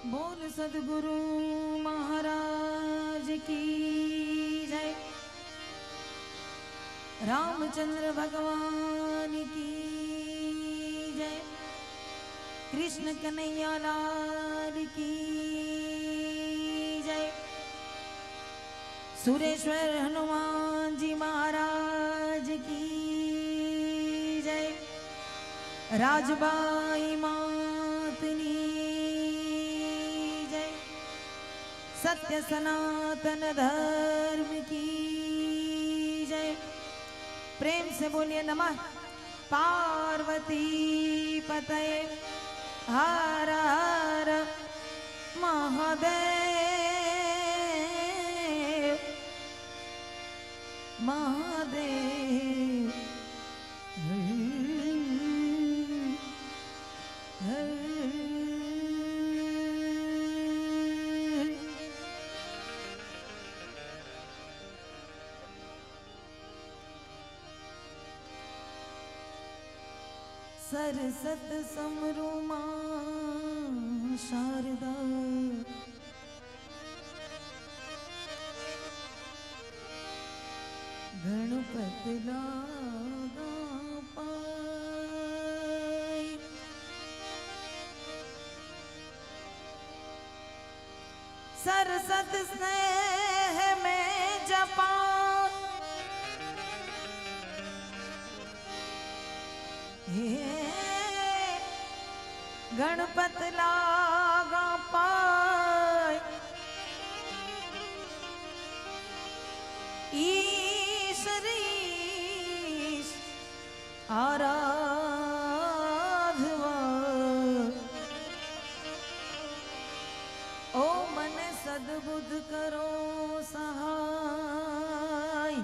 बोल सदगुरु महाराज की जय। रामचंद्र भगवान की जय। कृष्ण कन्हैया लाल की जय। सुरेश्वर हनुमान जी महाराज की जय। राजबाई मातनी जय। सत्य सनातन धर्म की जय। प्रेम से बोलिए नमः पार्वती पतये हर हर महादेव महादेव। सरसत समरू मां शारदा गणपत लागा पाई। सरसत स्नेह में जपा गणपत लागा पाय। ईश आराधवा ओ मन सद्बुद्ध करो सहाय।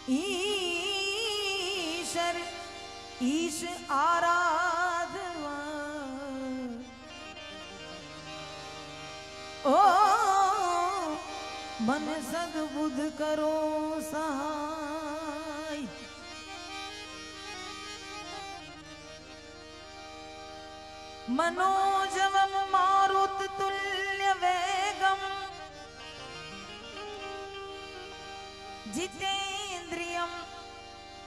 ईश्वर ईश आराधवा ओ मन सद्बुद्ध करो सहाय। मनोजवम मारुत तुल्य वेगम जितेन्द्रियं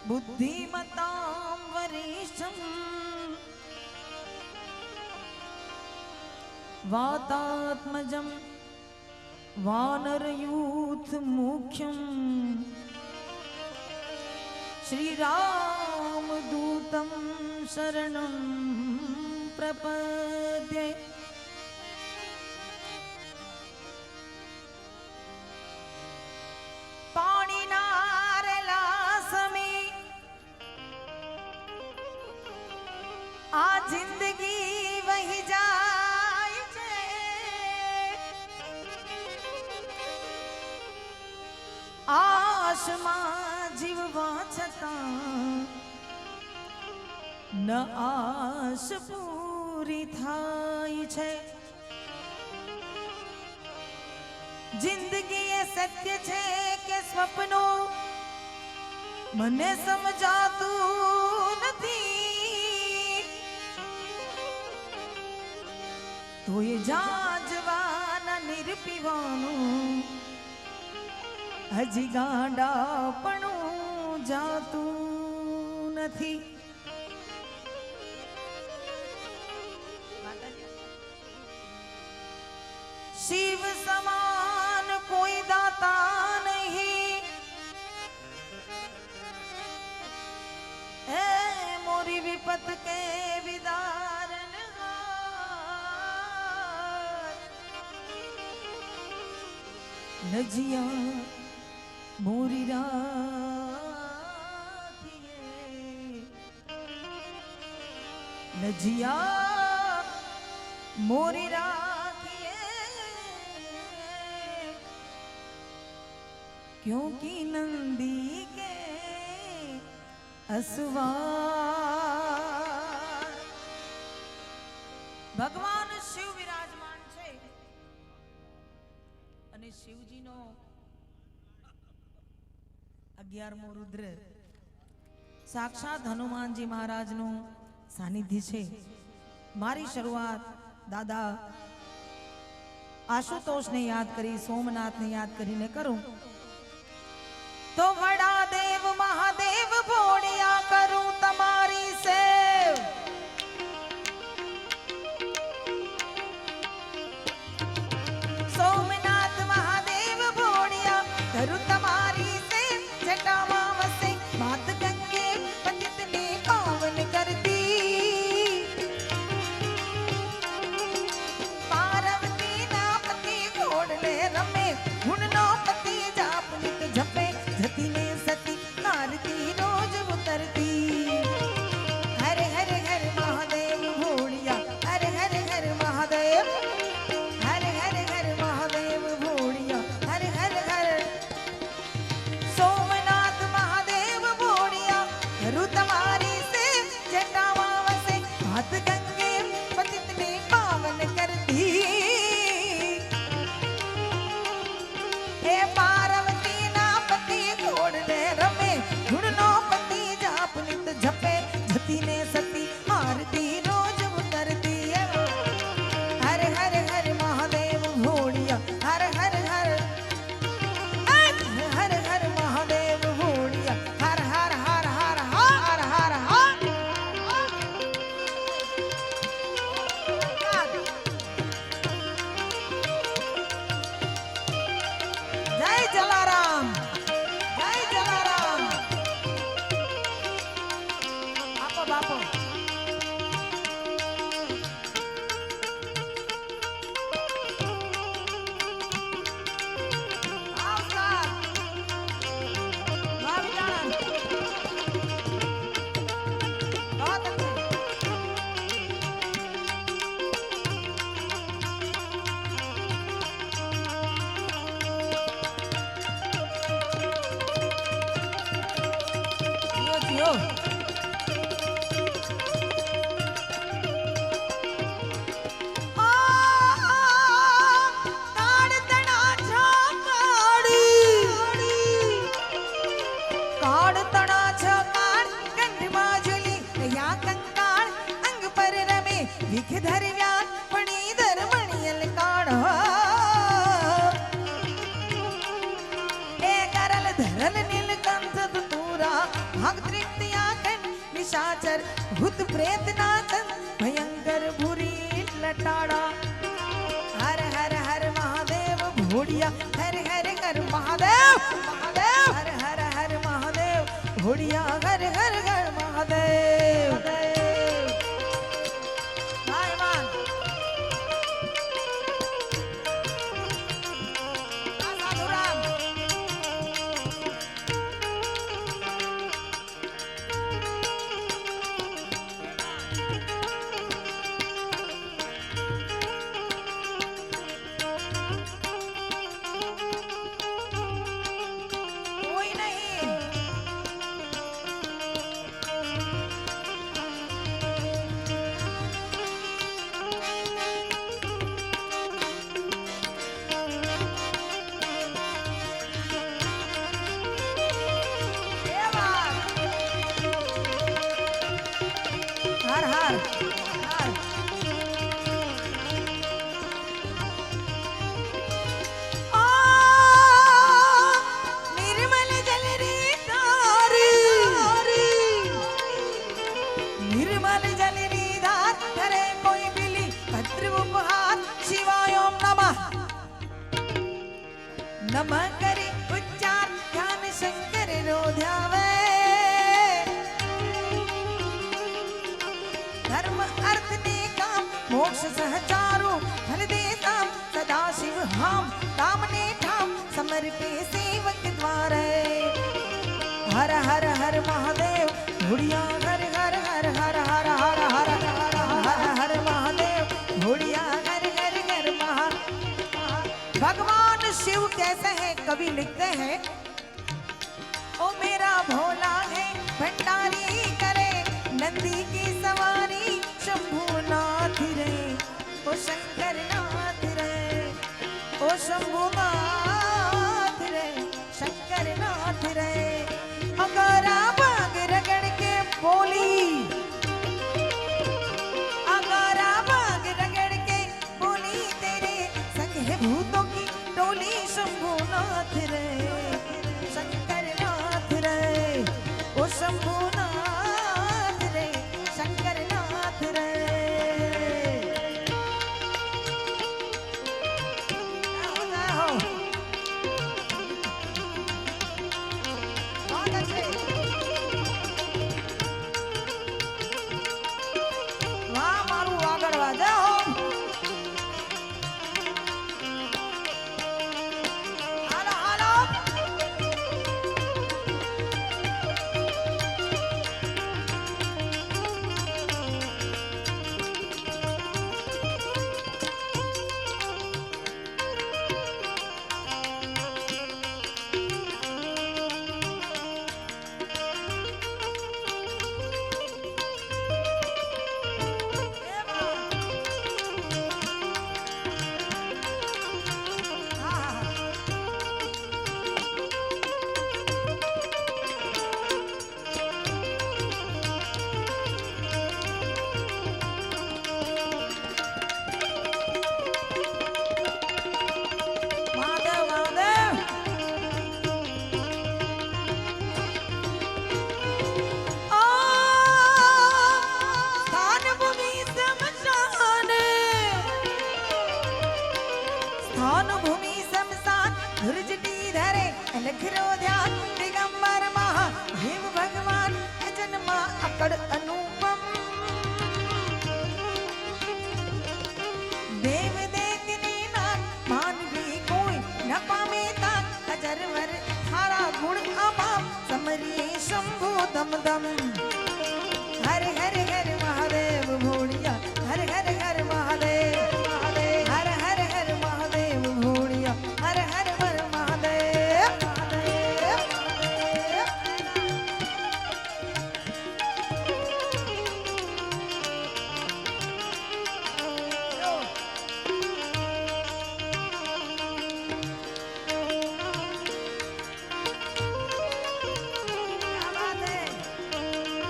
बुद्धिमतां वरिष्ठम् वातात्मजं वानरयूथ मुख्यं श्रीरामदूतं शरणं प्रपद्ये। आ जिंदगी वही जाय छे आशमा जीववा छतां न आश पूरी थाय छे। जिंदगी ये सत्य छे के स्वप्नो मने समजातुं नथी। तो ये जाजवाना निरपीवानो हजी गांडापणुं जातुं नथी। शिव समान कोई दाता नहीं ए मोरी विपत के विदारन नजिया मोरी राखिए नजिया मोरी राखिए। क्योंकि नंदी के असवार भगवान शिव विराजमान छे। અને શિવજીનો 11મો રુદ્ર સાક્ષાત હનુમાનજી મહારાજનું સાનિધ્ય છે. મારી શરૂઆત દાદા આશુતોષને યાદ કરી, સોમનાથને યાદ કરીને કરું તો વડા દેવ મહાદેવ ભોળિયા કરું તમારી સેવ. સોમનાથ મહાદેવ ભોળિયા કરું તમારી સેવ. જટામાં વસે માત ગંગે પતિતને પાવન કરતી. પાર્વતી ના પતિ ઘોડલે રમે ગુણનો પતિ જાપ નિત જપે. જતીને સતી આરતી રોજ ઉતરતી. હરે હરે હર મહાદેવ ભોળિયા હરે હરે હર મહાદેવ. હરે હરે હર મહાદેવ ભોળિયા હરે હરે હર. સોમનાથ મહાદેવ ભોળિયા કરું તમારી સેવ. જટામાં વસે હાથ ગંગે પતિતને પાવન કરતી. હે પાર્વતી ના પતિ ઘોડલે રમે ગુણનો પતિ જાપ નિત જપે. જતીને સતી આરતી રોજ ઉતરતી. હર હર હર મહાદેવ ભોળિયા હર હર હર. હર હર મહાદેવ ભોળિયા હર હર હર હર હર હર હર. જય જલારામ, જય જલારામ. આપો બાપો. આવકાર. વાહ વિજાણન. बहुत अच्छे. जियो जियो. કાળ તણા છ કાળ કંઠમાં ઝૂલી રહ્યા કંકાળ. અંગ પર રમે વિખ ધરવ્યા ફણી ધરમણિયલ કાળ. એ કરલ ધરલ નીલકંઠ તુરા ભાગ તૃપ્તિયા કંઠ નિશાચર ભૂત પ્રેત નાથન ભયંકર ભૂરી લટાડા. હર હર હર મહાદેવ ભોળિયા હર હર હર મહાદેવ મહાદેવ. હર હર હર મહાદેવ ભોળિયા હર હર હર મહાદેવ. હાય માન. આ સાધુરામ. કોઈ નહીં. એ વાત. હર હર હર. આ નિર્મલ જલ રી ધારી. નિર્મલ જલ રી ધાર ધરે કોઈ બિલી ભદ્ર ઉપહાર. શિવાય ઓમ નમઃ. નમઃ કરી ઉચ્ચાર ધ્યાન શંકર રો ધ્યાવે. ધર્મ અર્થ ને કામ મોક્ષ સહચારો ફલ દેતામ. સદા શિવ હામ કામને ઠામ સમર્પે સેવક દ્વારે. હર હર હર મહાદેવ ભોળિયા હર હર હર હર હર હર હર હર હર મહાદેવ ભોળિયા હર હર હર મહા. भगवान शिव कैसे हैं कवि लिखते हैं. ओ मेरा भोला है भंडारी करे नंदी की सवारी. शंभुनाथ रे ओ शंकर नाथ रे ओ शंभुनाथ रे शंकर नाथ रे. अलख रो ध्यान दिगंबर महादेव भगवान जन्मा अकड़ अनुपम देव देतने नान मान भी कोई न पावे तान अजरवर थारा गुण अमाप समरिए शंभु दम दम हर हर हर महादेव भोलिया हर हर हर महादेव महादेव हर हर हर महादेव भोलिया हर हर हर महादेव महादेव क्या बात है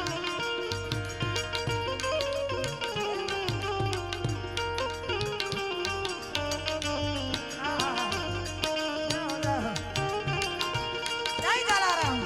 जय जलाराम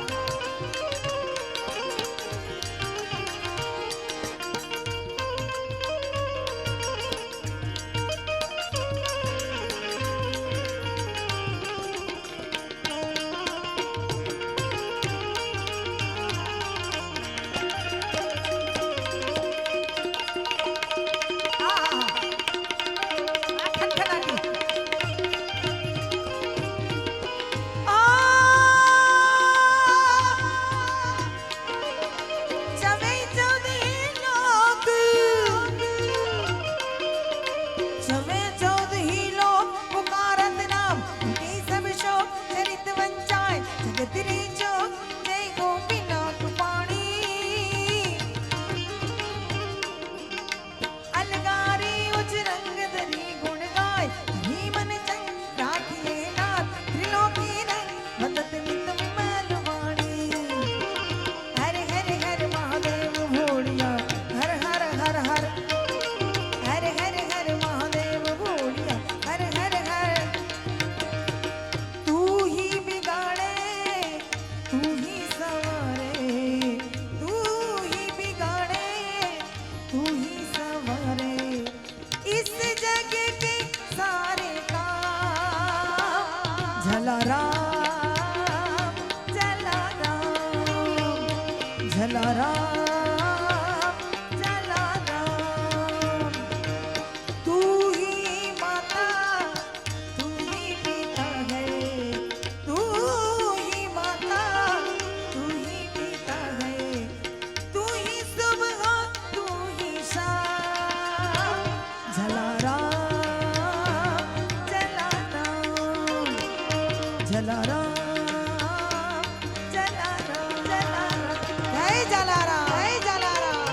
खनखनाटी चवे चौदह लोग चवे चौदह लोग पुकारत नाम उनके सब शोक चरित वंचाए जगत रे चोक जय गोपीनाथ पाणी अलगारी उच रंग धरी गुण गाय ही मन चंग राखिए नाथ त्रिलोकी रंग बदत नित मैलवाणी हर हर हर महादेव भोलिया हर हर हर हर हर हर हर महादेव भोलिया हर हर हर तू ही बिगाड़े तू ही सवारे तू ही बिगाड़े तू ही सवारे इस जग के सारे काम जलाराम जलाराम जलाराम जलाराम तू ही माता तू ही पिता है तू ही माता तू ही पिता है तू ही सुबह तू ही शाम जलाराम जलाराम जलाराम जलाराम जलाराम जय जलाराम जय जलाराम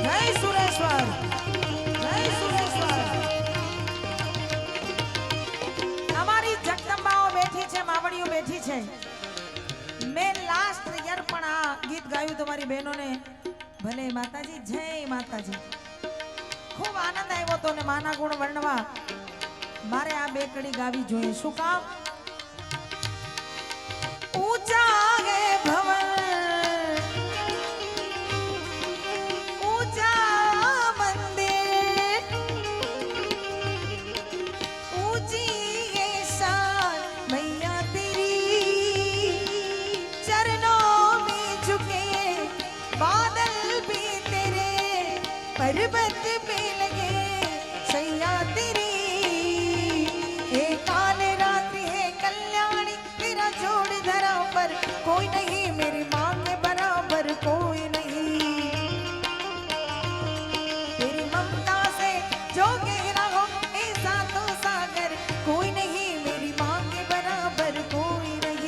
जय सुरेश्वर जय सुरेश्वर અમારી જગદંબાઓ બેઠી છે માવડીઓ બેઠી છે મેં લાસ્ટ યર પણ આ ગીત ગાયું તમારી બહેનોને ભલે માતાજી જય માતાજી ખૂબ આનંદ આવ્યો તો ને માના ગુણ વર્ણવા મારે આ બે કડી ગાવી જોઈએ શું કામ ऊंचा है भवन ऊंचा मंदिर ऊंची है शान मैया तेरी चरणों में झुके बादल भी तेरे पर्वत पे लगे सैया तेरी एक काल रात्रि है कल्याणी तेरा जोड़ धरा पर कोई नहीं मेरी माँ के बराबर कोई नहीं तेरी ममता से जो गहरा हो ऐसा तो सागर कोई नहीं मेरी माँ के बराबर कोई नहीं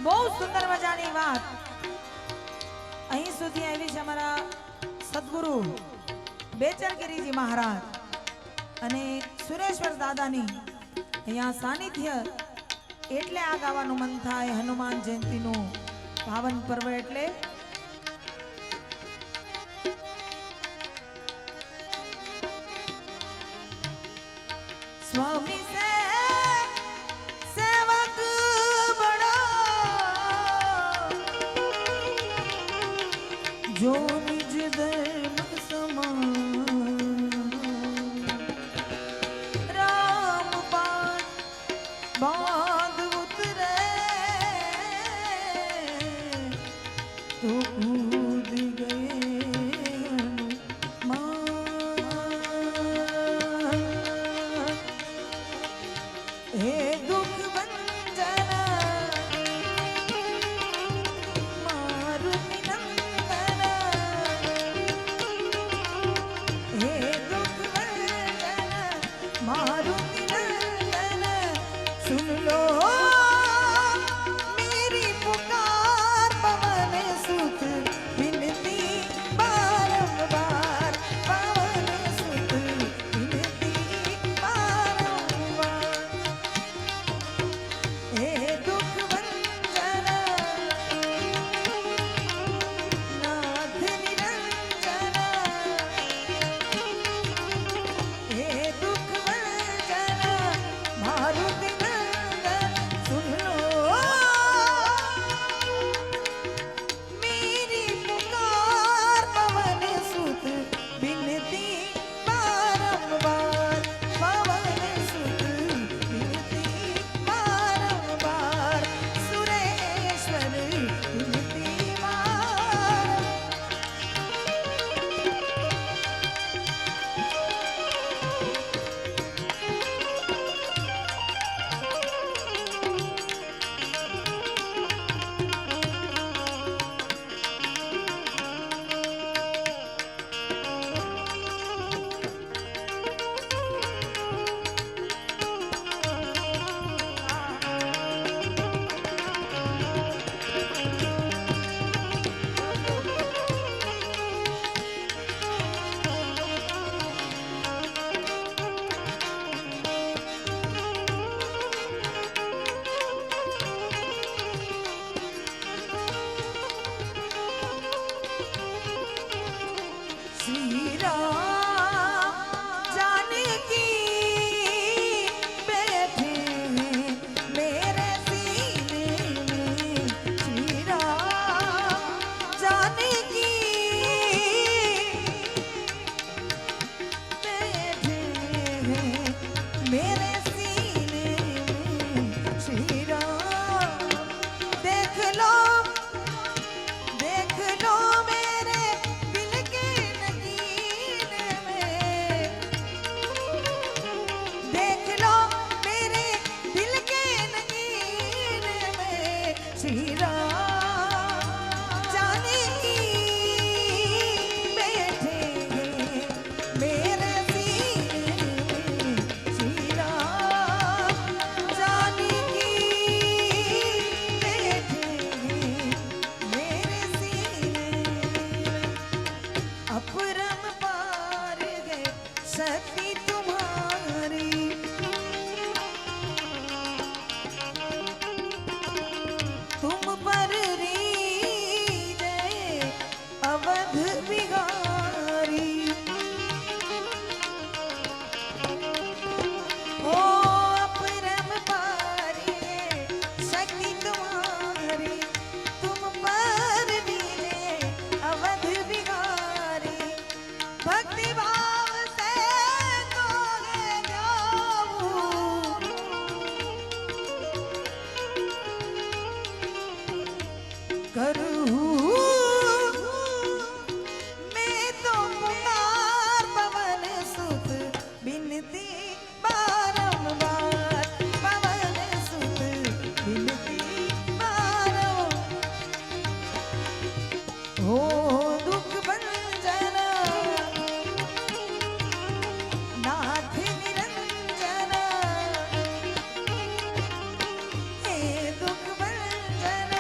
બહુ સુંદર મજાની વાત અહીં સુધી આવી છે અમારા સદગુરુ બેચરગીરીજી મહારાજ અને સુરેશ્વર દાદાની અહીંયા સાનિધ્ય એટલે આ ગાવાનું મન થાય. હનુમાન જયંતીનું પાવન પર્વ એટલે સ્વામી સેવક બડા જો નિજ ધર્મ સમાન રામ પાદ બાંધ ઉતરે તો કૂદ ગયે હે દુઃખ ભંજન મારુતિ નંદન હે દુઃખ ભંજન મારુતિ નંદન સુન લો મેરી પુકાર પવન સુત વિનતી બારંબાર પવન સુત વિનતી બારંબાર હે દુઃખ ભંજન નાથ નિરંજન હે દુઃખ ભંજન મારુતિ નંદન સુન લો મેરી પુકાર પવન સુત વિનતી બારંબાર પવન સુત વિનતી બારંબાર સુરેશ્વર વિનતી બારંબાર श्री राम जानकी बैठे हैं मेरे सीने में श्री राम जानकी बैठे हैं मेरे सीने में श्री राम देख लो मेरे दिल के नगीने में देख लो मेरे दिल के नगीने में श्री राम जानकी बैठे हैं मेरे सीने में श्री राम जानकी बैठे हैं मेरे सीने में अपरम पार गए शक्ति तुम्हारी तुम पर रीझे अवध बिहारी ओ अपरम पार गए शक्ति तुम्हारी तुम पर रीझे अवध बिहारी भक्ति भाव से दोगे जाऊं करूं मैं तो पुकार पवन सुत बिनती बारंबार पवन सुत बिनती बारंबार हो दुख भंजन नाथ निरंजन हे दुख भंजन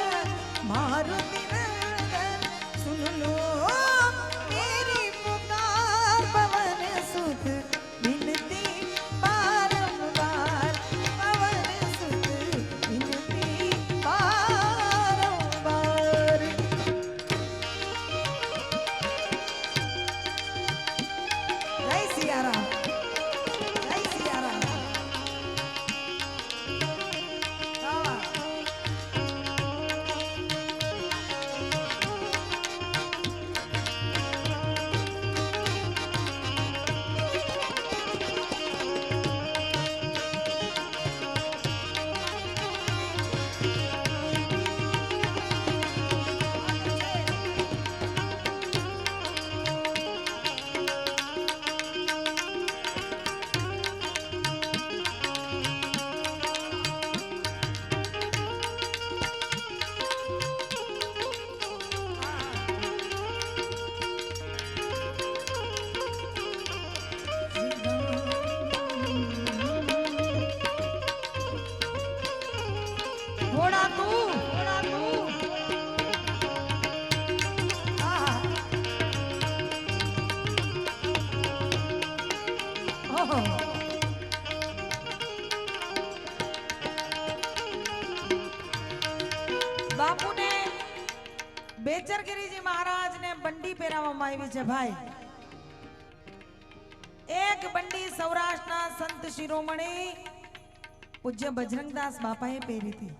બાપુ ને બેચરગીરીજી મહારાજ ને બંડી પહેરાવવામાં આવી છે ભાઈ. એક બંડી સૌરાષ્ટ્રના સંત શિરોમણી પૂજ્ય બજરંગદાસ બાપાએ પહેરી હતી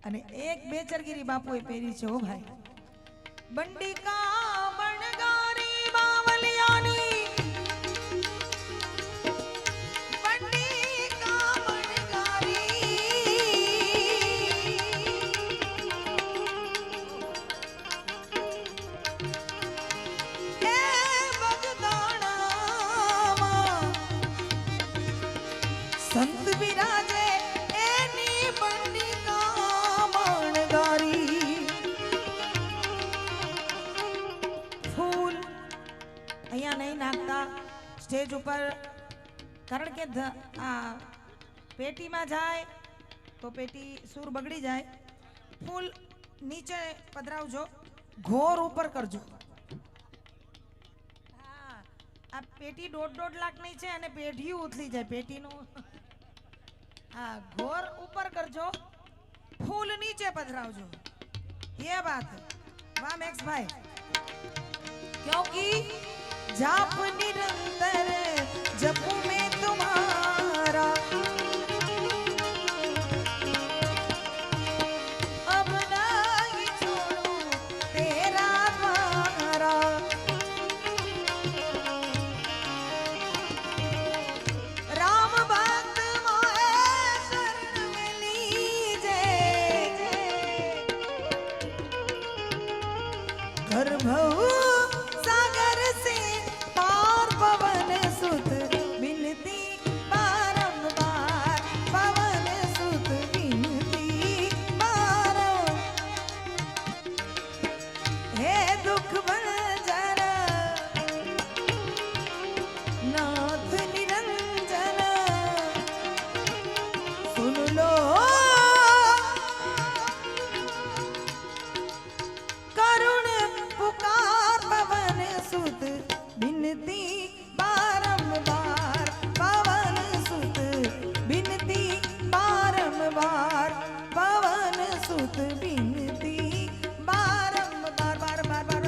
અને એક બેચરગીરી બાપુએ પહેરી છે. ઓ ભાઈ બંડી કા બણગારી બાવલિયાની બંડી કા બણગારી એ બગદાણામાં સંત બિરાજે એની બંડી કા બણગારી. ફૂલ અહીંયા નહીં નાખતા સ્ટેજ ઉપર, કારણ કે આ પેટીમાં જાય તો પેટી સૂર બગડી જાય. ફૂલ નીચે પધરાવજો, ઘોર ઉપર કરજો. હા, આ પેટી 1.5 લાખની છે અને પેઢીયું ઉથલી જાય પેટીનું. હા, ઘોર ઉપર કરજો, ફૂલ નીચે પધરાવજો. ये बात है. वाह मैक्स भाई, क्योंकि जाप निरंतर जप में तुम्हारा अब नहीं छोड़ूं तेरा द्वारा. राम भक्त मोहे शरण में लीजे घर भव सागर से पार पवन सुत बिनती बारंबार. पवन सुत बिनती बारंबार. हे दुख भंजन नाथ निरंजन सुन लो करुण पुकार. पवन सुत बिनती बारंबार. पवन सुत बिनती बारंबार. पवन सुत बिनती बारंबार. बार बार बार.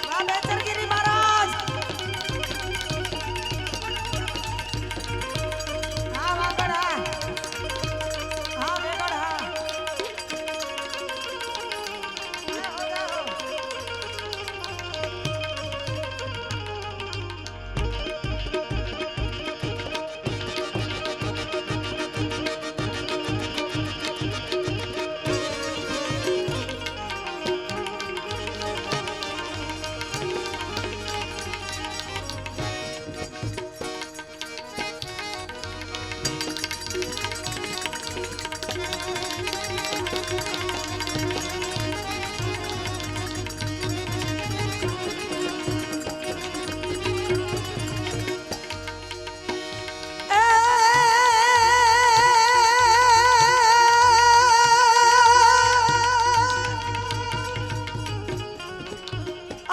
वाह बेचरगिरी महाराज. हाँ वागड़ हाँ. हाँ वेगड़ हाँ. हो जाओ.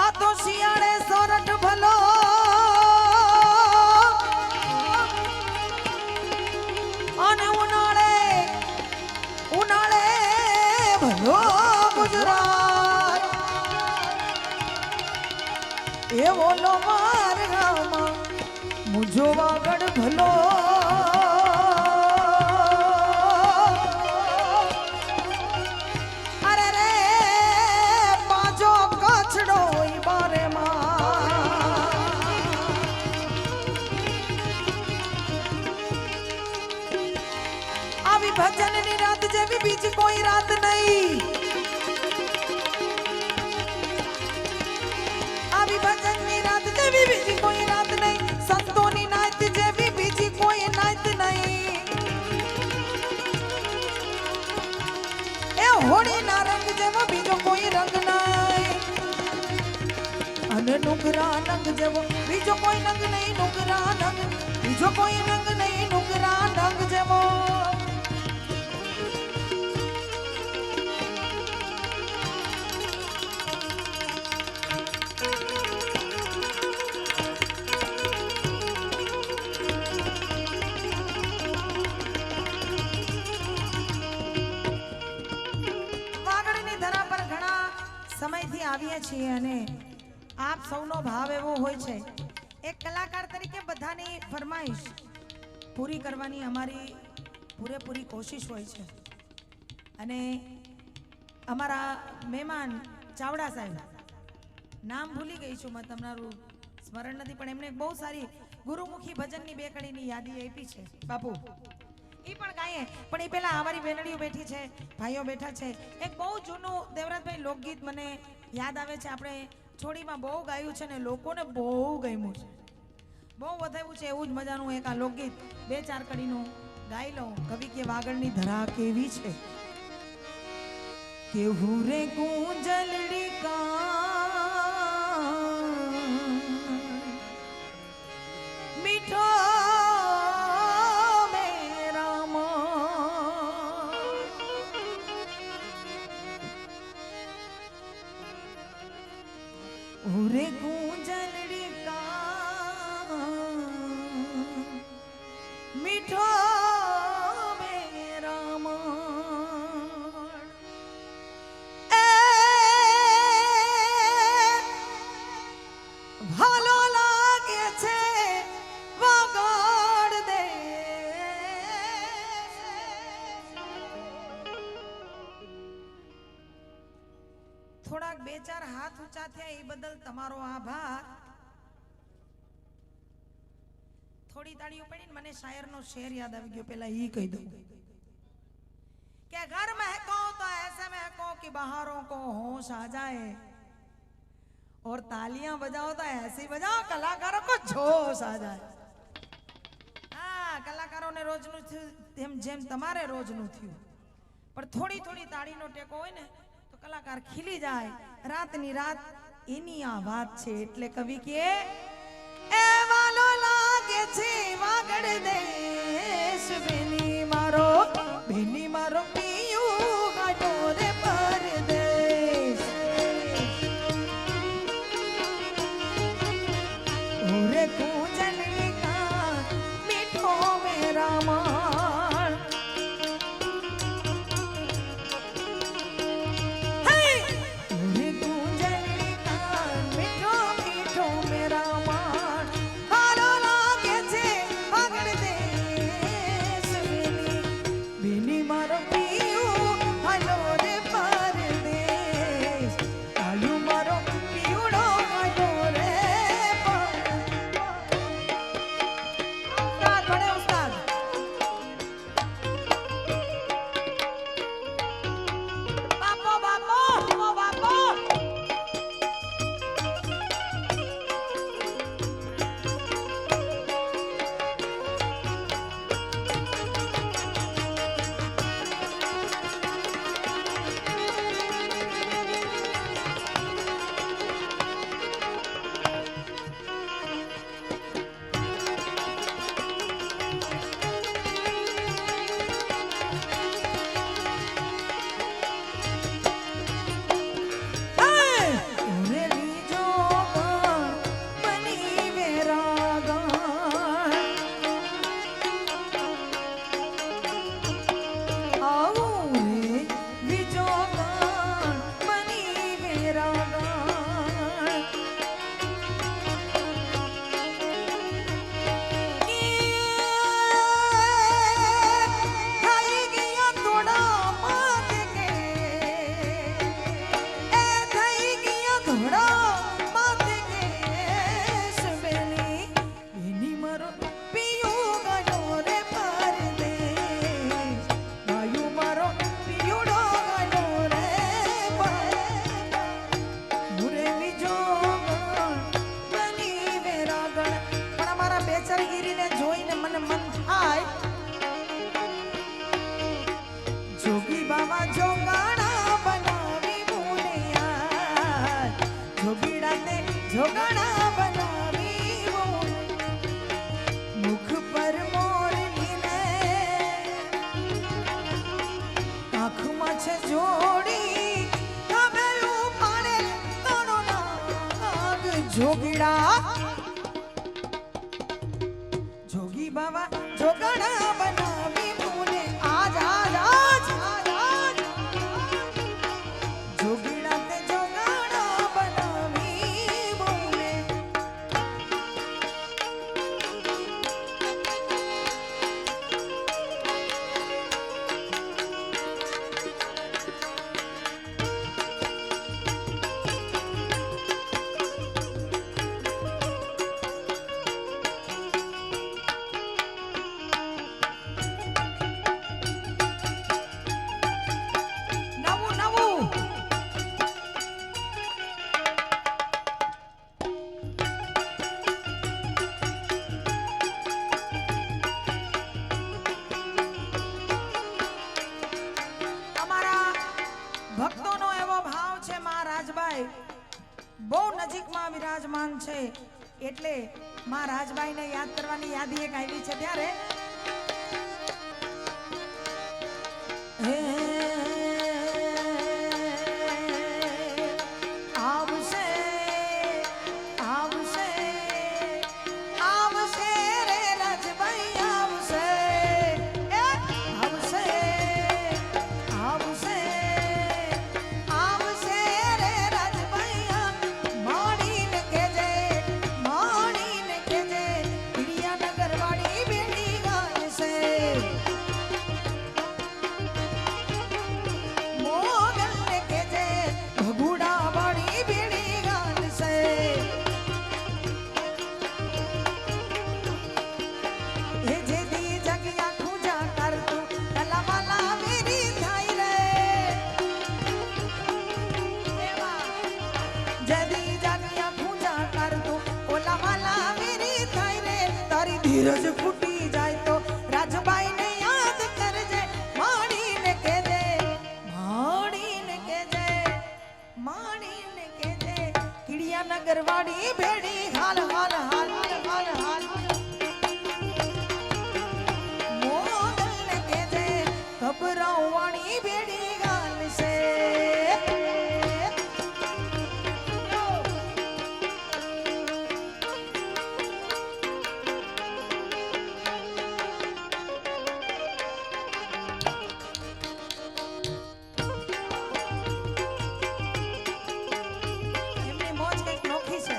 आ तो શિયાળે સોરઠ ભલો અને ઉનાળે ઉનાળે ભલો ગુજરાત. એવો લો માર ગામમાં મુજો વાગડ ભલો. અરે રે પાજો કચડો ઈ બારે માં. આવી ભજનની રાત જેવી બીજી કોઈ રાત નહીં. આવી ભજનની રાત જેવી બીજી કોઈ રાત નહીં. સંતોની નાત જેવી બીજી કોઈ નાત નહીં. હોળી ના રંગ જેવો બીજો કોઈ રંગ નહીં અને નુગરા રંગ જેવો બીજો કોઈ રંગ નહીં નુગરા રંગ બીજો કોઈ રંગ નહીં નુગરા રંગ જેવો સમયથી આવીએ છીએ અને આપ સૌનો ભાવ એવો હોય છે એક કલાકાર તરીકે બધાની ફરમાઈશ પૂરી કરવાની અમારી પૂરેપૂરી કોશિશ હોય છે અને અમારા મહેમાન ચાવડા સાહેબ નામ ભૂલી ગઈ છું મેં તમારું સ્મરણ નથી પણ એમને બહુ સારી ગુરુમુખી ભજનની બે કડીની યાદી આપી છે બાપુ એ પણ ગાઈએ પણ એ પહેલા અમારી બેનડીઓ બેઠી છે ભાઈઓ બેઠા છે એક બહુ જૂનું દેવરાજભાઈ લોકગીત મને યાદ આવે છે આપણે છોડીમાં બહુ ગાયું છે ને લોકોને બહુ ગમ્યું છે બહુ વધાવ્યું છે એવું જ મજાનું એક આ લોકગીત બે ચાર કડીનું ગાઈ લઉં કવિ કે વાગડની ધરા કેવી છે કેવું રે ગુંજલડી કા મીઠો उरे गूंजलड़ी का मीठो मेरा मन ए भालो लागे छे वगाड़ दे થોડાક બે ચાર હાથ ઊંચા થયા એ બદલ તમારો આભાર થોડી તાળીઓ પડીને મને શાયરનો શેર યાદ આવી ગયો પેલા ઈ કહી દઉં કે ઘર महको तो ऐसे महको कि बाहरों को होश आ जाए और तालियां बजाओ तो ऐसी बजाओ कलाकारों को जोश आ जाए હા કલાકારોને રોજનું થયું તેમ જેમ તમારે રોજનું થયું પણ થોડી થોડી તાળીનો ટેકો હોય ને કલાકાર ખીલી જાય રાતની રાત એની આ વાત છે એટલે કવિ કે એ વાલો લાગે છે વાગડ દેશ બેની મારો પિયું ગાટો રે પરદેશ ઓરે કુંજલી કા મીઠો મેરા માણ છે જોડી તમે ઉપાડે તણો નાગ જોગીડા જોગી બાબા જોગણા બનાવી બોલે આજ આજ આજ જોગીડા તે જોગણા બનાવી બોલે નવું નવું અમારા ભક્તોનો એવો ભાવ છે મહારાજભાઈ બહુ નજીકમાં વિરાજમાન છે એટલે મહારાજભાઈને યાદ કરવાની યાદી એક આવી છે ત્યારે હે આવશે આવશે આવશે રે રાજભાઈ આવશે આવશે આવશે આવશે રે રાજભાઈ માડીને કેજે પિડિયાનગર વાળી બેડી ગાશે મોગલને કેજે ભગુડા વાળી બેડી ગાશે એ જેદી જગ્યા ખુજા કરતું તલાવાલા મેરી થાય રે જેદી જગ્યા ખુજા કરતું ઓલાવાલા મેરી થાય રે તારી ધીરજ ફૂટી જાય તો રાજબાઈને યાદ કરજે માડીને કેજે કિડિયાનગર વાળી ભેડી હાલ હાલ હાલ હાલ હાલ મોગલને કેજે ઘબરાવ વાળી ભેડી ગાલશે એમની મોજ કંઈક નોખી છે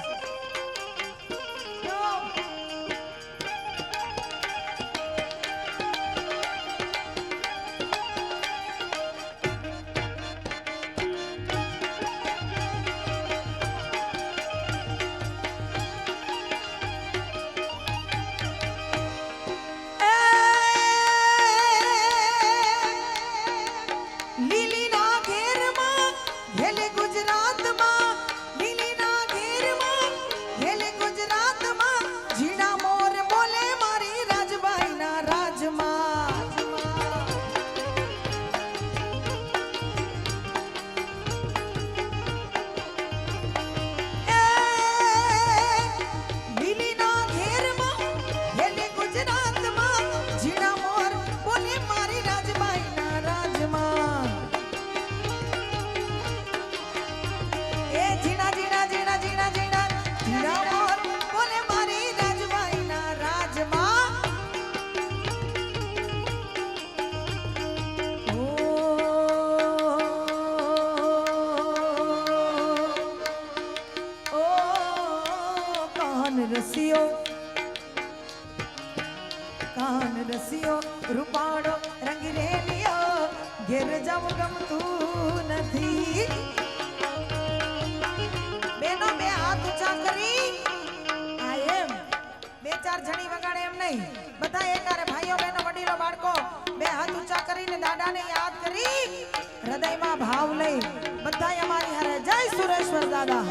લીલીના ઘેરમાં હેલે ગુજરાતમાં લીલીના ઘેરમાં હેલે ગુજરાતમાં ઝીણા મોર બોલે મારી રાજબાઈના રાજમાં લીલીના ઘેરમાં હેલે ગુજરાતમાં ઝીણા મોર બોલે મારી રાજબાઈના રાજમાં એ ઝીણા ઝીણા ઝીણા ઝીણા ઝીણા ઝીણા મોર બોલે મારી રાજબાઈના રાજમાં ઓ કાન રસિયો રૂપાળો રંગ રેલિયો ઘેર જવું ગમતું નથી બેનો બે હાથ ઊંચા કરી આ એમ બે ચાર જણી વગાડે એમ નહીં બધા એકારે ભાઈઓ બહેનો વડીલો બાળકો બે હાથ ઊંચા કરીને દાદાને યાદ કરી હૃદયમાં ભાવ લઈ બધા અમારી હારે જય સુરેશ્વર દાદા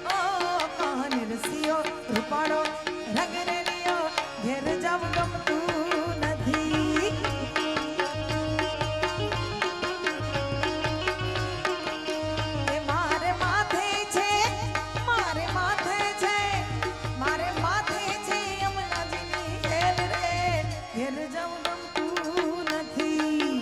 ઓ કાન રસિયો રૂપાળો રંગ રેલિયો ઘેર જવું ગમતું નથી એ મારે માથે છે મારે માથે છે મારે માથે છે યમુનાજીની હેલ રે ઘેર જવું ગમતું નથી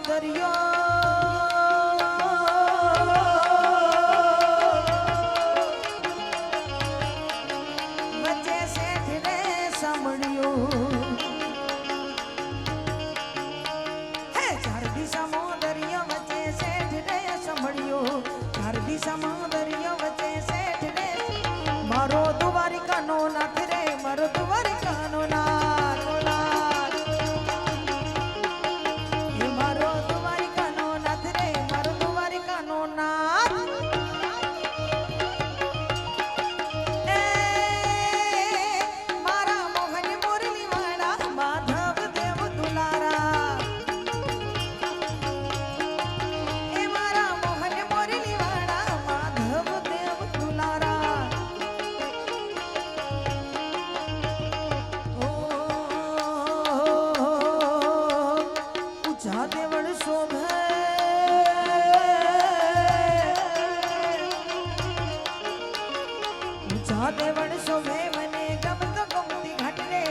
દરિયો વચ્ચે શેઠ રે સાંભળ્યું હે ચાર દિશામાં દરિયો વચ્ચે શેઠ રે સાંભળ્યું ચાર દિશામાં દરિયો વચ્ચે શેઠ રે મારો દ્વારિકાનો નાથ રે મારો દ્વારિકાનો નાથ એ મારો દ્વારિકાનો નાથ રે મારો દ્વારિકાનો નાથ એ મારા મોહન મુરલી વાળા માધવ દેવ દુલારા એ મારા મોહન મુરલી વાળા માધવ દેવ દુલારા ઊંચા દેવળ શોભે ઊંચા દેવળ શોભે મને ગમતો ગમતી ઘાટ રે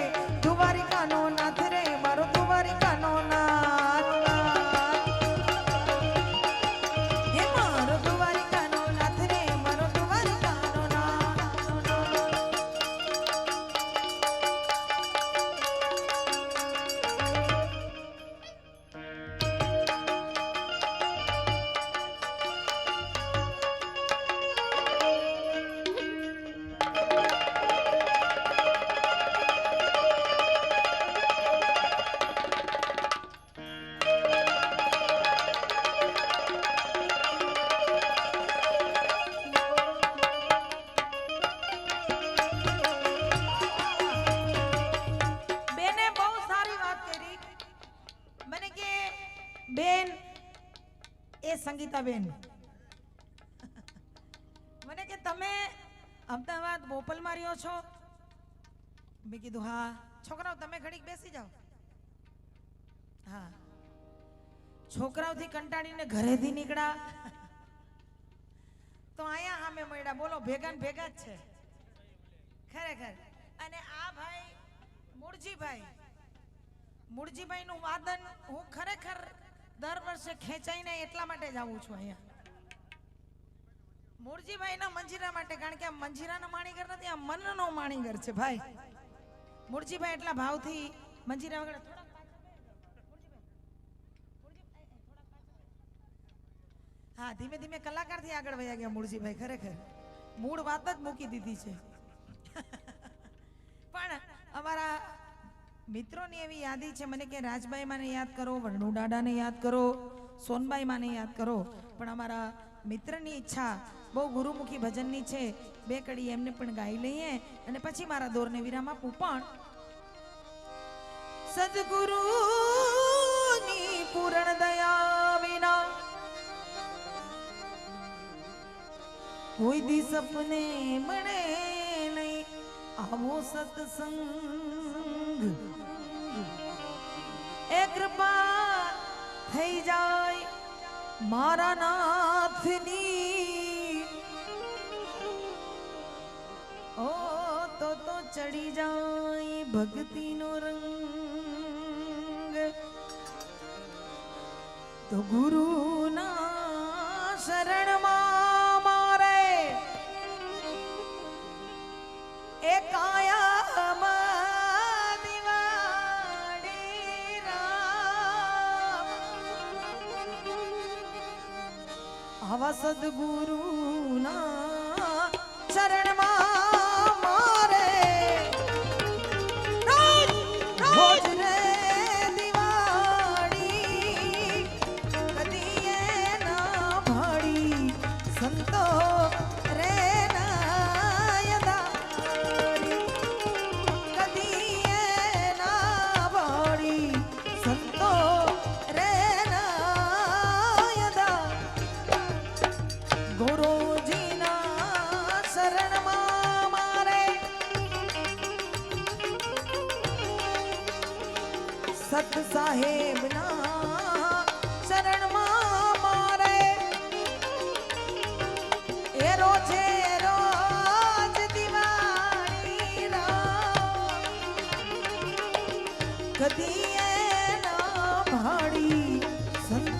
દ્વારિકાનો નાથ રે મારો દ્વારિકાનો નાથ હે મારો દ્વારિકાનો નાથ રે મારો દ્વારિકાનો નાથ બેને બહુ સારી વાત કરી મને કે બેન એ સંગીતા બેન મને કે તમે અમદાવાદ બોપલમાં રહ્યો છો મેં કીધું હા છોકરાઓ તમે ઘડીક બેસી જાઓ હા છોકરાઓથી કંટાળીને ઘરેથી નીકળ્યા તો અહીંયા સામે મળ્યા બોલો ભેગા ને ભેગા જ છે ખરેખર અને આ ભાઈ મૂળજીભાઈ નું વાદન હું ખરેખર દર વર્ષે ખેંચાઈને એટલા માટે જ આવું છું અહીંયા મૂળજીભાઈ ના મંજીરા માટે કારણ કે આ મંજીરાનો માણીગર નથી આ મનનો માણીગર છે ભાઈ મૂળજીભાઈ એટલા ભાવથી મંજીરા વગર હા ધીમે ધીમે કલાકારથી આગળ વયા ગયા મૂળજીભાઈ ખરેખર મૂળ વાત જ મૂકી દીધી છે પણ અમારા મિત્રોની એવી યાદી છે મને કે રાજભાઈ માને યાદ કરો વરણુ દાદાને યાદ કરો સોનબાઈ માને યાદ કરો પણ અમારા મિત્રની ઈચ્છા બહુ ગુરુમુખી ભજનની છે બે કડી એમને પણ ગાઈ લઈએ અને પછી મારા દોરને વિરામ આપું પણ સદગુરુની પૂર્ણ દયા વિના કોઈ દી સપને મળે નહીં આવો સત્સંગ એ કૃપા થઈ જાય મારા નાથની ઓ તો ચડી જાય ભક્તિનો રંગ તો ગુરુના શરણમાં મારે એ કાયમ દિવાળી રામ આવા સદગુરુના શરણમાં મારે રોજ રે દિવાળી કદીએ ના ભાડી સંતો રે સત સાહેબ ના શરણમાં મારે એ રોજે રોજ દિવાળી રામ કદી ના ભાડી સંત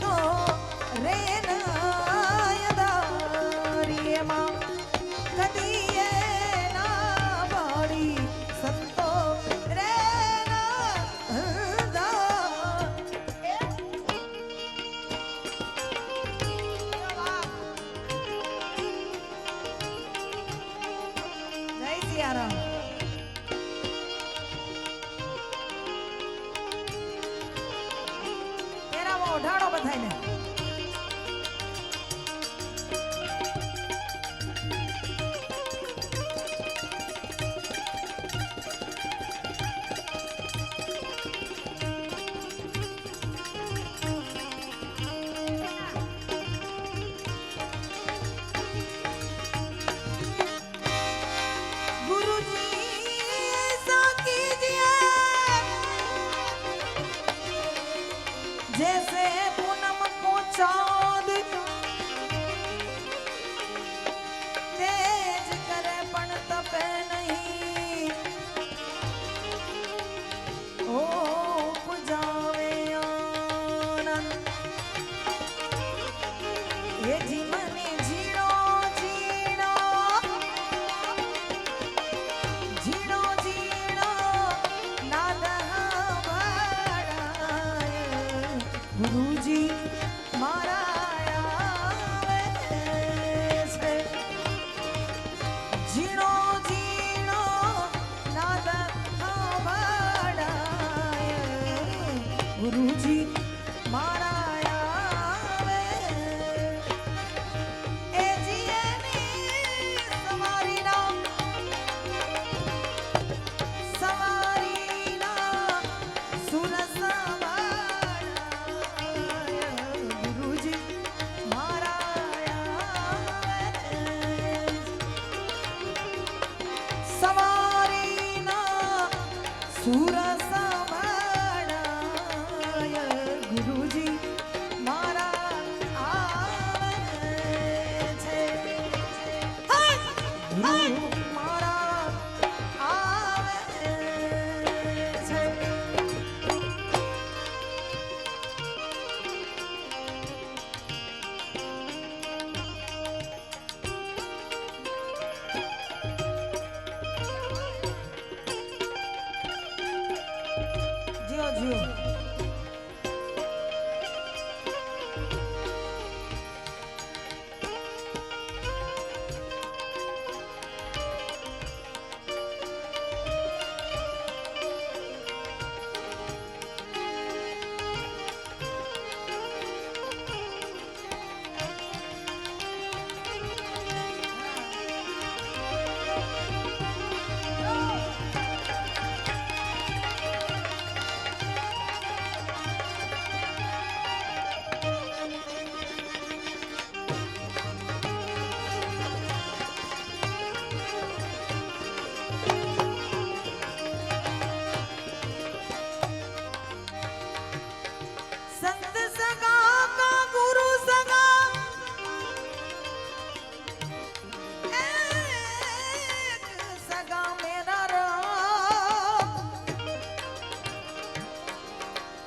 जी मने जीणो जीणो जीणो जीणो नाद भाड़ाय गुरुजी मारा आवे छे जीणो जीणो नाद भाड़ाय गुरुजी मारा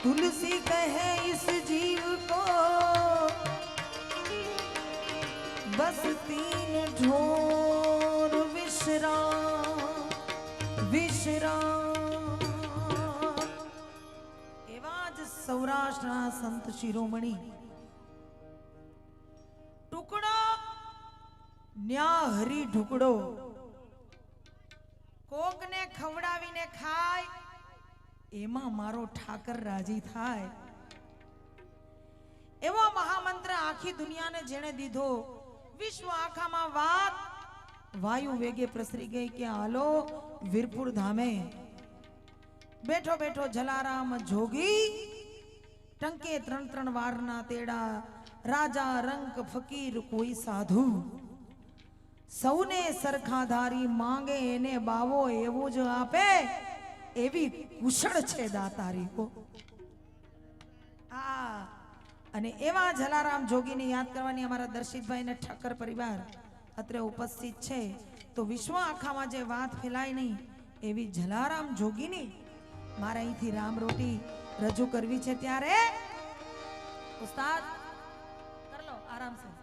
तुलसी कहे इस जीव को बस तीन ढोर विश्राम विश्राम एवा ज सौराष्ट्રના સંત શિરોમણી ટુકડો ન્યા હરી ઢુકડો કોકને ખવડાવીને ખાય એમાં મારો ઠાકર રાજી થાય એવો મહામંત્ર આખી દુનિયાને જેણે દીધો વિશ્વ આખામાં વાત વાયુ વેગે પ્રસરી ગઈ કે હાલો વીરપુર ધામે બેઠો બેઠો જલારામ જોગી ટંકે ત્રણ ત્રણ વારના તેડા રાજા રંક ફકીર કોઈ સાધુ સૌને સરખાધારી માંગે એને બાવો એવું જ આપે એવી કુશળ છે દાતારી કો અને એવા જલારામ જોગીને યાદ કરવાની અમારા દર્શિતભાઈ ને ઠક્કર પરિવાર અત્રે ઉપસ્થિત છે તો વિશ્વ આખામાં જે વાત ફેલાય નહીં એવી જલારામ જોગીની મારે અહીંથી રામ રોટી રજૂ કરવી છે ત્યારે ઉસ્તાદ કર લો આરામ સે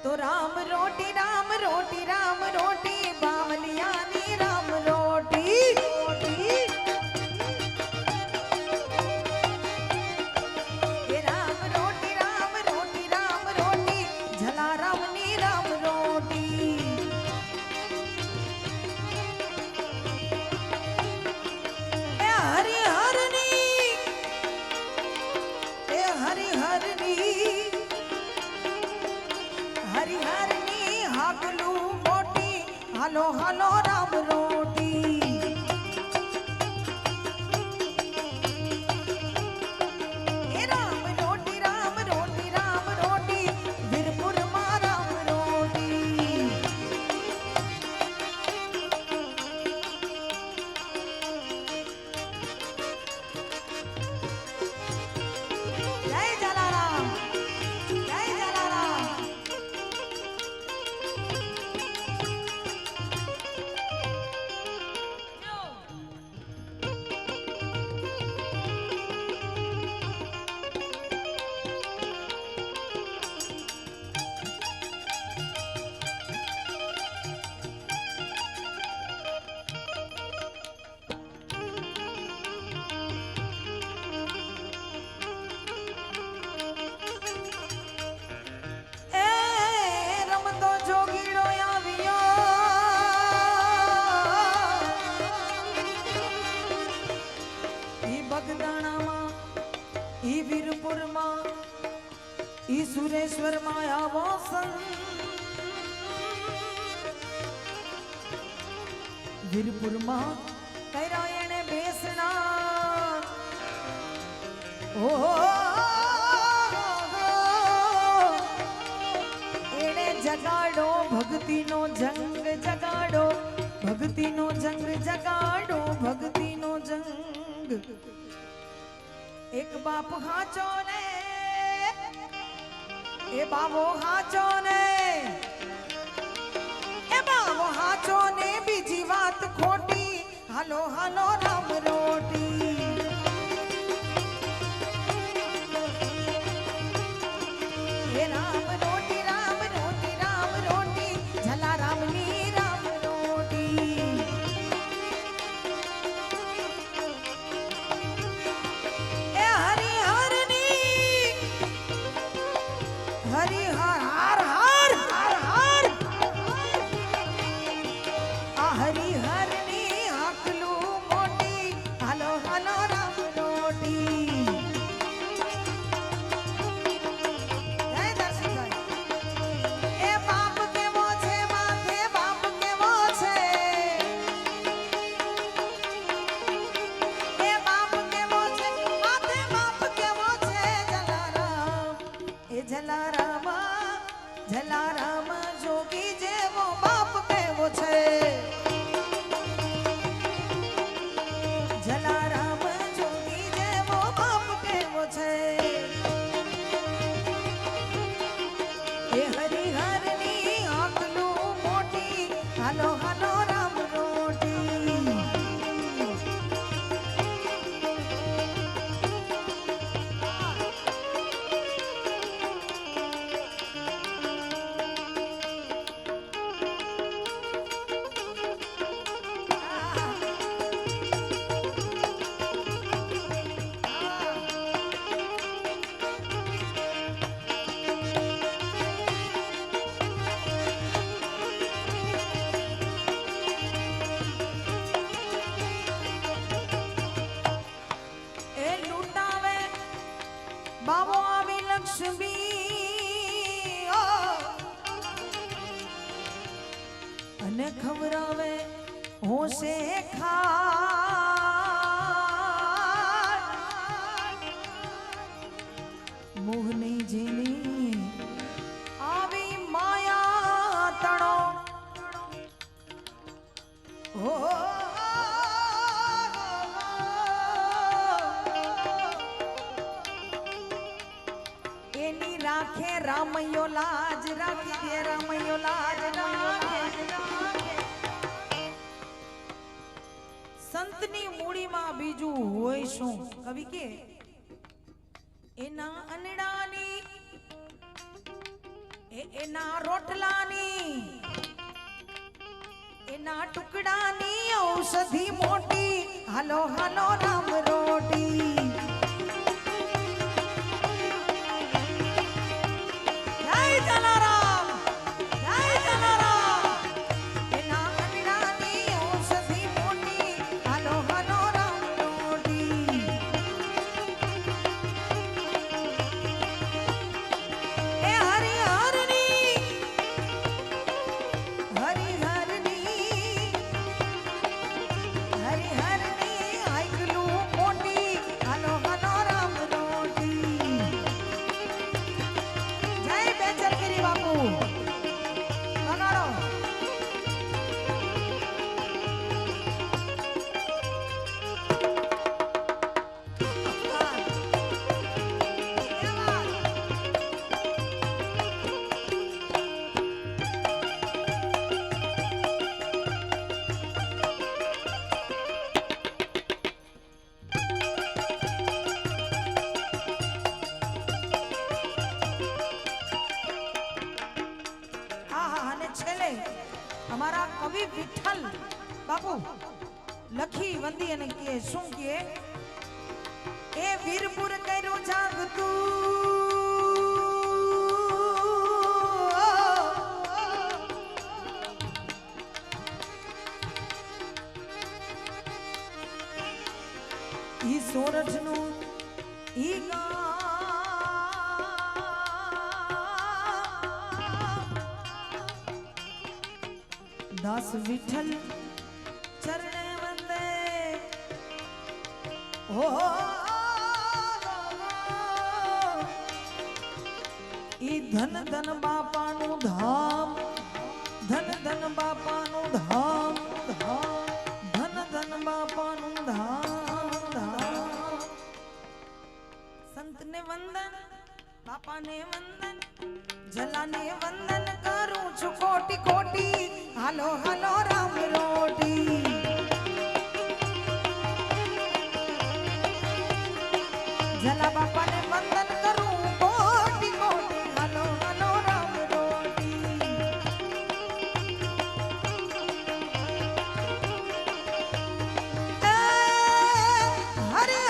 तो राम रोटी बावलिया नी राम रोटी राम रोटी जलाराम नी राम रोटी हरिहरनी हाकलू मोटी हालो हालो राम रोटी राम रोटी वीरपुर मां राम रोटी जय जलाराम जय जलाराम ઈશ્વરેશ્વર માયા વાસન વીરપુરમાં કર્યા એને બેસણા ઓ એને જગાડો ભક્તિનો જંગ જગાડો ભક્તિનો જંગ જગાડો ભક્તિનો જંગ એક બાપ હાચો ને એ બાવો હાચો ને એ બાવો હાચો ને બીજી વાત ખોટી હાલો હાલો રામ રોટી એ રામ રોટી રામ રોટી રામ રોટી જલા રામની રામ રોટી એ હરિહરની હરિહર હર હર હર હર આ હરિહરની આકલું મોટી હાલો હાલો રામ રોટી જય દર્શનભાઈ એ બાપ કેવો છે માથે બાપ કેવો છે એ બાપ કેવો છે માથે બાપ કેવો છે જલારામ એ જલારામ જલારામ જોગી જેવો બાપ કેવો છે જલારામ જોગી જેવો બાપ કેવો છે એ હરિહરની આંખલું મોટી હાલો હાલો રામ રોટી એ લૂંટાવે બાવો આવી લક્ષ્મી ઓ અને ખવરાવે હોશે ખાટ મોહની જેની આવી માયા તણો ઓ એની રાખે રામયો લાજ રાખી દે રામયો લાજ રાખે સંતની મૂડીમાં બીજું હોય શું કવિ કે એના અનડાની એના રોટલાની એના ટુકડાની ઔષધિ મોટી હાલો હાલો રામ રોટી જય જલારામ જય જલારામ એના અનડાની ઔષધિ મોટી હાલો હાલો રામ રોટી એ હરિહરની હરિહરની હરિહરની આંખલું મોટી હાલો હાલો રામ રોટી જય બેચરગીરી બાપુ વગાડો અને છેલ્લે અમારા કવિ વિઠ્ઠલ બાપુ લખી વંદી અને કે શું કે એ વીરપુર કર્યું જાગતું ઈ સોરઠનું ઈ ગામ દાસ વિઠ્ઠલ ચરણે વંદે હો ઈ ધન ધન બાપાનું ધામ ધન ધન બાપાનું ધામ ધન ધન બાપાનું ધામ ધામ સંતને વંદન બાપાને વંદન જલાને વંદન કરું છું કોટી કોટી હાલો હાલો રામ રોટી જલા બાપાને વંદન કરું કોટી કોટી હાલો હાલો રામ રોટી હરે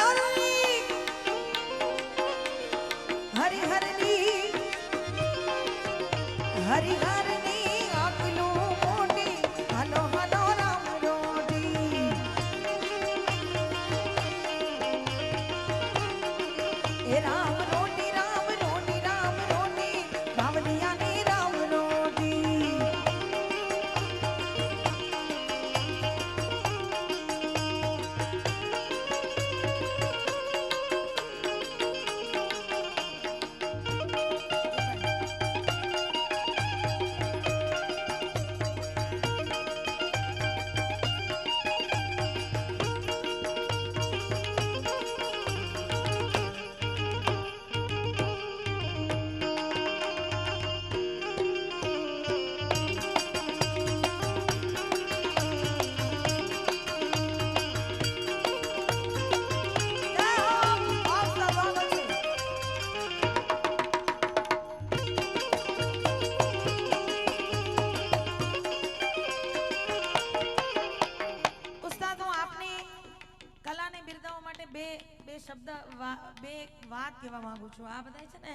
હરી હરી હરી હરની આકલું મોટી હાલો હાલો રામ રોટી એ રામ રોટી રામ રોટી રામ રોટી બાવલિયાની રામ રોટી બે વાત કહેવા માંગુ છું આ બધા છે ને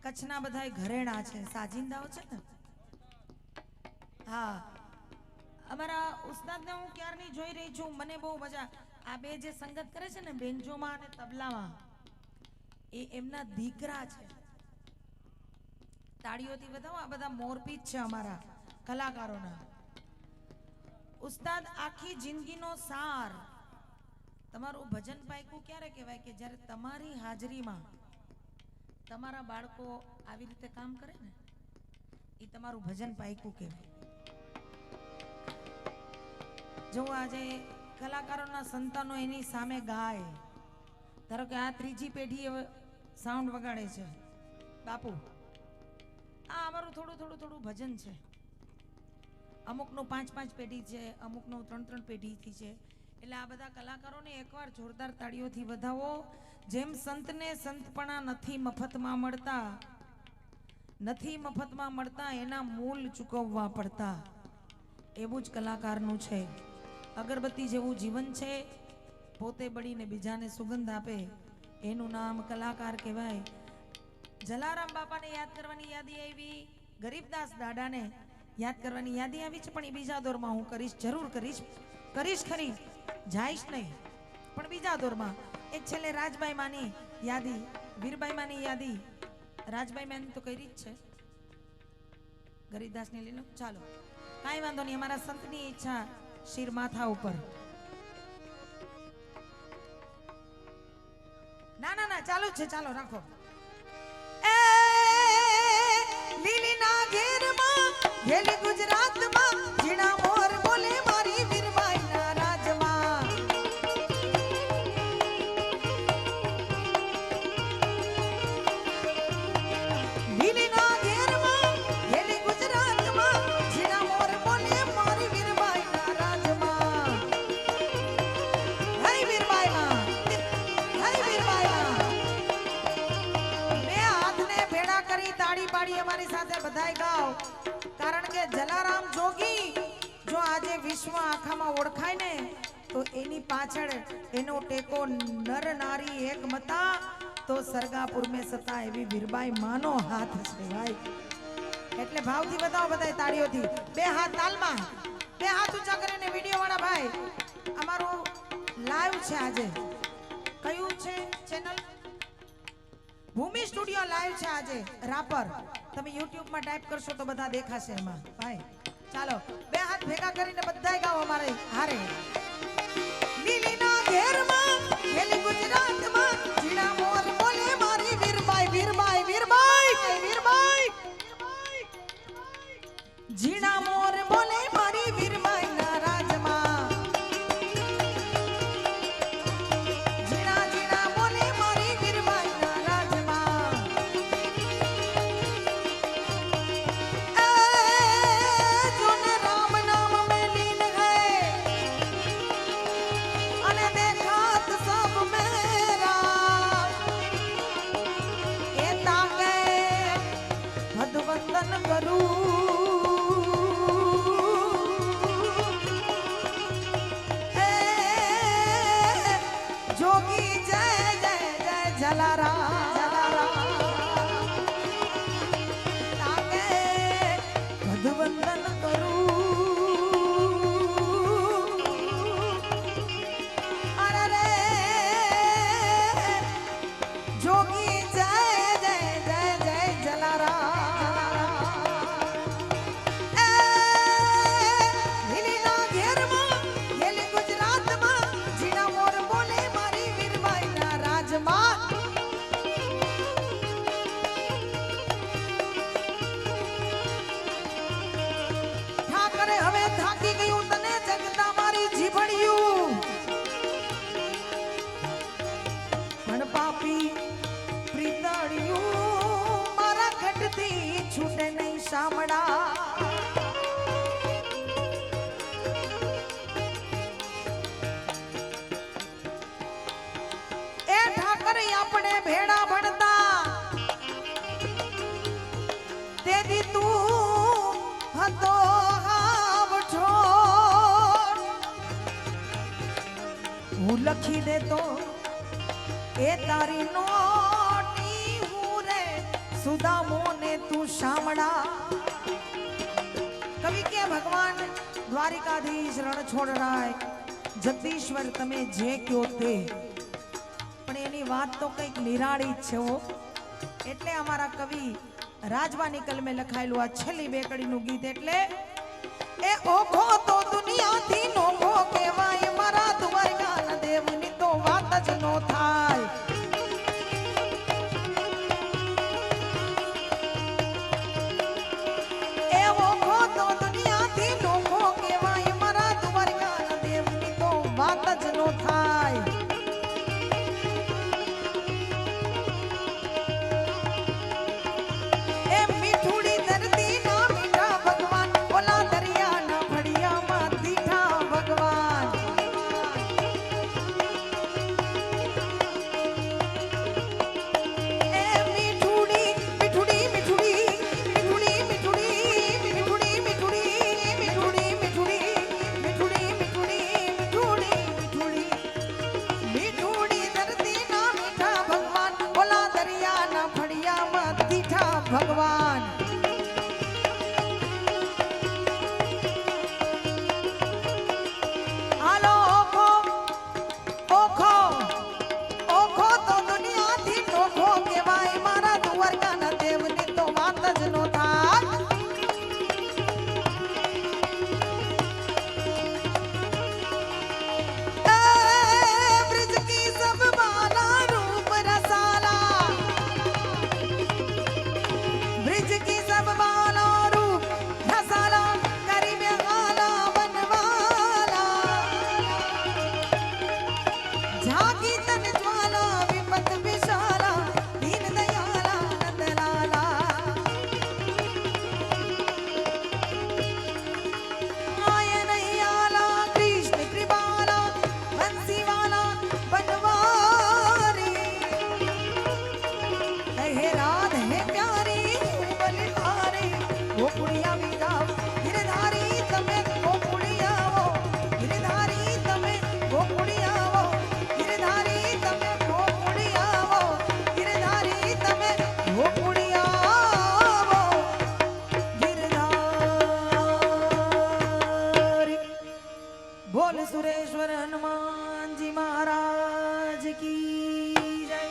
કચ્છના બધા ઘરેણા છે સાજિંદાઓ છે ને હા અમારા ઉસ્તાદને હું ક્યારની જોઈ રહી છું મને બહુ મજા આ બે જે સંગત કરે છે ને બેન્જોમાં અને તબલામાં એ એમના દીકરા છે તાળીઓથી બતાવો આ બધા મોરપીચ છે અમારા કલાકારોના ઉસ્તાદ આખી જિંદગીનો સાર તમારું ભજન પાયકું ક્યારે કહેવાય કે જ્યારે તમારી હાજરીમાં તમારા બાળકો આવી રીતે કામ કરે ને એ તમારું ભજન પાયકું કહેવાય જો આજે કલાકારોના સંતાનો એની સામે ગાય ધારો કે આ ત્રીજી પેઢી સાઉન્ડ વગાડે છે બાપુ આ અમારું થોડું ભજન છે અમુકનું 5 પેઢી છે અમુકનું 3 પેઢીથી છે એટલે આ બધા કલાકારોને એકવાર જોરદાર તાળીઓથી વધાવો જેમ સંતને સંતપણા નથી મફતમાં મળતા એના મૂલ ચૂકવવા પડતા એવું જ કલાકારનું છે અગરબત્તી જેવું જીવન છે પોતે બળીને બીજાને સુગંધ આપે એનું નામ કલાકાર કહેવાય જલારામ બાપાને યાદ કરવાની યાદી આવી ગરીબદાસ દાદાને યાદ કરવાની યાદી આવી છે પણ એ બીજા દોરમાં હું જરૂર કરીશ ખરી જાઈશ નહીં પણ બીજા દોરમાં એક છેલ્લે રાજભાઈ માની યાદી વીરબાઈ માની યાદી રાજભાઈ માની તો કરી જ છે ગરીબદાસની લઈ લો ચાલો કાંઈ વાંધો નહીં અમારા સંતની ઈચ્છા શિર માથા ઉપર ના ચાલુ છે ચાલો રાખો એ લીલીના ઘેરમાં ગેલી ગુજરાતમાં જીણા મોર બોલે મારી વીરબાઈના રાજમાં લીલીના ઘેરમાં ગેલી ગુજરાતમાં જીણા મોર બોલે મારી વીરબાઈના રાજમાં હે વીરબાઈમાં બે હાથને ભેડા કરી તાળી પાડી અમારી સાથે બધાય ગાઓ કારણ કે જલારામ જોગી જો આજે વિશ્વ આખામાં ઓળખાય ને તો એની પાછળ એનો ટેકો નર નારી એક મતા તો સરગાપુર મેં સતા એવી વીરબાઈ માનો હાથ છે ભાઈ એટલે ભાવથી બતાવો બધાય તાળીઓથી બે હાથ તાલમાં બે હાથ ઊંચા કરીને વિડિયો વાળા ભાઈ અમારું લાઈવ છે આજે કયું છે ચેનલ ભૂમિ સ્ટુડિયો લાઈવ છે આજે રાપર તમે YouTube માં ટાઈપ કરશો તો બધા દેખાશે એમાં ભાઈ ચાલો બે હાથ ભેગા કરીને બધાય ગાઓ અમારે હારે લીલીના ઘેરમાં ખેલી ગુજરાતમાં જીણા મોર બોલે મારી વીરબાઈ વીરબાઈ વીરબાઈ વીરબાઈ જીણા મોર બોલે મારી વીરબાઈ ના રાજમાં જીણા જીણા બોલે મારી વીરબાઈ ના રાજમાં જોને રામ નામ में लीन है અને દેખાત સબ મેરા એ તાકે ભદવંદન કરું जोगी जय जय जय जलाराम ताके भदवंदन करूं अरे रे जोगी जय जय जय जय जलाराम લીલીના ઘેરમાં ખેલી ગુજરાતમાં જીણા મોર બોલે મારી વીરબાઈ ના રાજમાં ઠાકરે હવે થાકી ગયું તને જગતા મારી જીભણિયું પણ પાપી પ્રીતળિયું મારા ખટથી છૂટે નહીં સામડા એ ઠાકર આપણે ભેડા ભણતા તેથી તું હતો હાવ છોડ હું લખી દેતો એ તારી નોટી હું રે સુદામો ને તું શામળા કવિ કે ભગવાન દ્વારિકાધીશ રણ છોડરાય જગદીશ્વર તમે જે કયો તે પણ એની વાત તો કંઈક નિરાળી જ છે હો એટલે અમારા કવિ રાજવાની કલમે લખાયેલું આ છેલ્લી બેકડીનું ગીત એટલે એ ઓખો તો દુનિયાથી નોખો કહેવાય મારા દ્વારકાના દેવની તો વાત જ નો થાય એ ઓખો તો દુનિયાથી નોખો કહેવાય મારા દ્વારકાના દેવની તો વાત જ નો થાય એ મીઠુડી ધરતી ના મીઠા ભગવાન ઓલા દરિયા ના ફળિયામાં દીઠા ભગવાન એ મીઠુડી મીઠુડી મીઠુડી મીઠુડી મીઠુડી મીઠુડી મીઠુડી મીઠુડી મીઠુડી મીઠુડી મીઠુડી મીઠુડી મીઠુડી ધરતી ના મીઠા ભગવાન ઓલા દરિયા ના ફળિયામાં દીઠા ભગવાન હાલો ઓખો ઓખો ઓખો તો દુનિયાથી નોખો કહેવાય મારા દ્વારકાના દેવની તો વાત જ નો થાય ब्रिज की सब माला रूप रसाला ब्रिज की सब माला रूप रसाला गरीब गाला बनवाला झाकी तन ज्वाला विपत विशाला दीन दयाला नंदलाला आयन याला कृष्ण कृपाला बंसीवाला बनवारी कहे राधे प्यारी बलिहारी गोकुड़िया भी जाओ गिरधारी તમે ગોકુળિયાઓ गिरधारी તમે ગોકુળિયાઓ गिरधारी તમે ગોકુળિયાઓ गिरधारी તમે ગોકુળિયાઓ गिरधारी बोल सुरेश्वर हनुमान जी महाराज की जय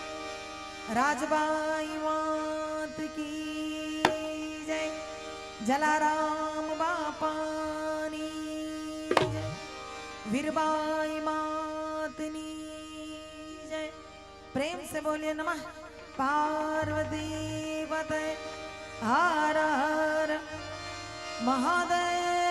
राजबाई मात की जय जलाराम बापा वीरबाई मातनी जय। प्रेम से बोलिए नमः पार्वती पते हर हर महादेव।